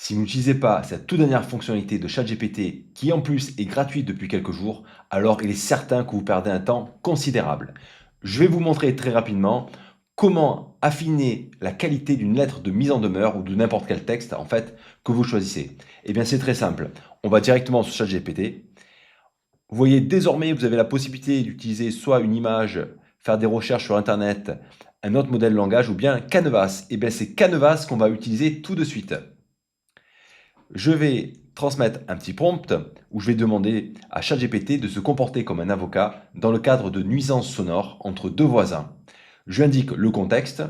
Si vous n'utilisez pas cette toute dernière fonctionnalité de ChatGPT, qui en plus est gratuite depuis quelques jours, alors il est certain que vous perdez un temps considérable. Je vais vous montrer très rapidement comment affiner la qualité d'une lettre de mise en demeure ou de n'importe quel texte en fait que vous choisissez. Eh bien c'est très simple. On va directement sur ChatGPT. Vous voyez désormais vous avez la possibilité d'utiliser soit une image, faire des recherches sur internet, un autre modèle de langage ou bien Canvas. Eh bien c'est Canvas qu'on va utiliser tout de suite. Je vais transmettre un petit prompt où je vais demander à ChatGPT de se comporter comme un avocat dans le cadre de nuisances sonores entre deux voisins. Je lui indique le contexte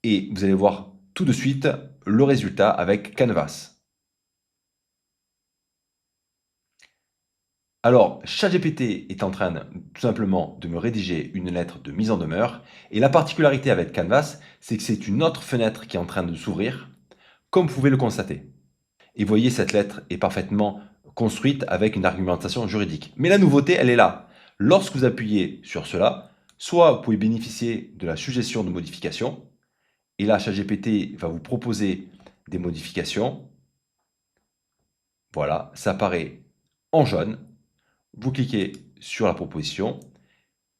et vous allez voir tout de suite le résultat avec Canvas. Alors, ChatGPT est en train tout simplement de me rédiger une lettre de mise en demeure et la particularité avec Canvas, c'est que c'est une autre fenêtre qui est en train de s'ouvrir, comme vous pouvez le constater. Et vous voyez, cette lettre est parfaitement construite avec une argumentation juridique. Mais la nouveauté, elle est là. Lorsque vous appuyez sur cela, soit vous pouvez bénéficier de la suggestion de modification, et là, ChatGPT va vous proposer des modifications. Voilà, ça apparaît en jaune. Vous cliquez sur la proposition,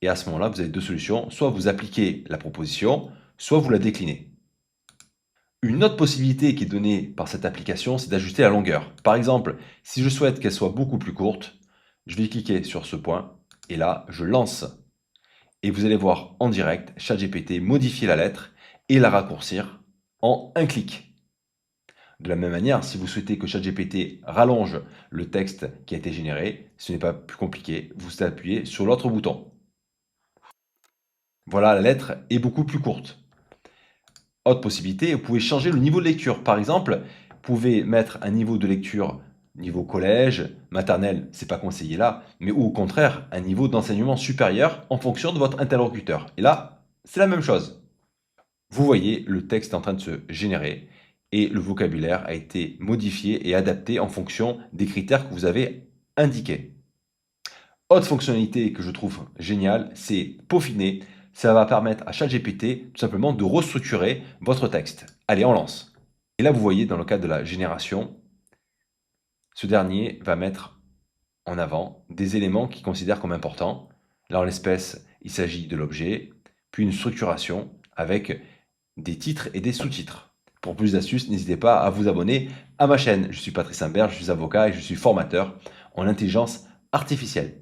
et à ce moment-là, vous avez deux solutions. Soit vous appliquez la proposition, soit vous la déclinez. Une autre possibilité qui est donnée par cette application, c'est d'ajuster la longueur. Par exemple, si je souhaite qu'elle soit beaucoup plus courte, je vais cliquer sur ce point et là, je lance. Et vous allez voir en direct ChatGPT modifier la lettre et la raccourcir en un clic. De la même manière, si vous souhaitez que ChatGPT rallonge le texte qui a été généré, ce n'est pas plus compliqué, vous appuyez sur l'autre bouton. Voilà, la lettre est beaucoup plus courte. Autre possibilité, vous pouvez changer le niveau de lecture. Par exemple, vous pouvez mettre un niveau de lecture niveau collège, maternelle, c'est pas conseillé là, mais ou au contraire, un niveau d'enseignement supérieur en fonction de votre interlocuteur. Et là, c'est la même chose. Vous voyez, le texte est en train de se générer et le vocabulaire a été modifié et adapté en fonction des critères que vous avez indiqués. Autre fonctionnalité que je trouve géniale, c'est peaufiner. Ça va permettre à ChatGPT tout simplement de restructurer votre texte. Allez, on lance. Et là, vous voyez, dans le cadre de la génération, ce dernier va mettre en avant des éléments qu'il considère comme importants. Là, en l'espèce, il s'agit de l'objet, puis une structuration avec des titres et des sous-titres. Pour plus d'astuces, n'hésitez pas à vous abonner à ma chaîne. Je suis Patrice Imbert, je suis avocat et je suis formateur en intelligence artificielle.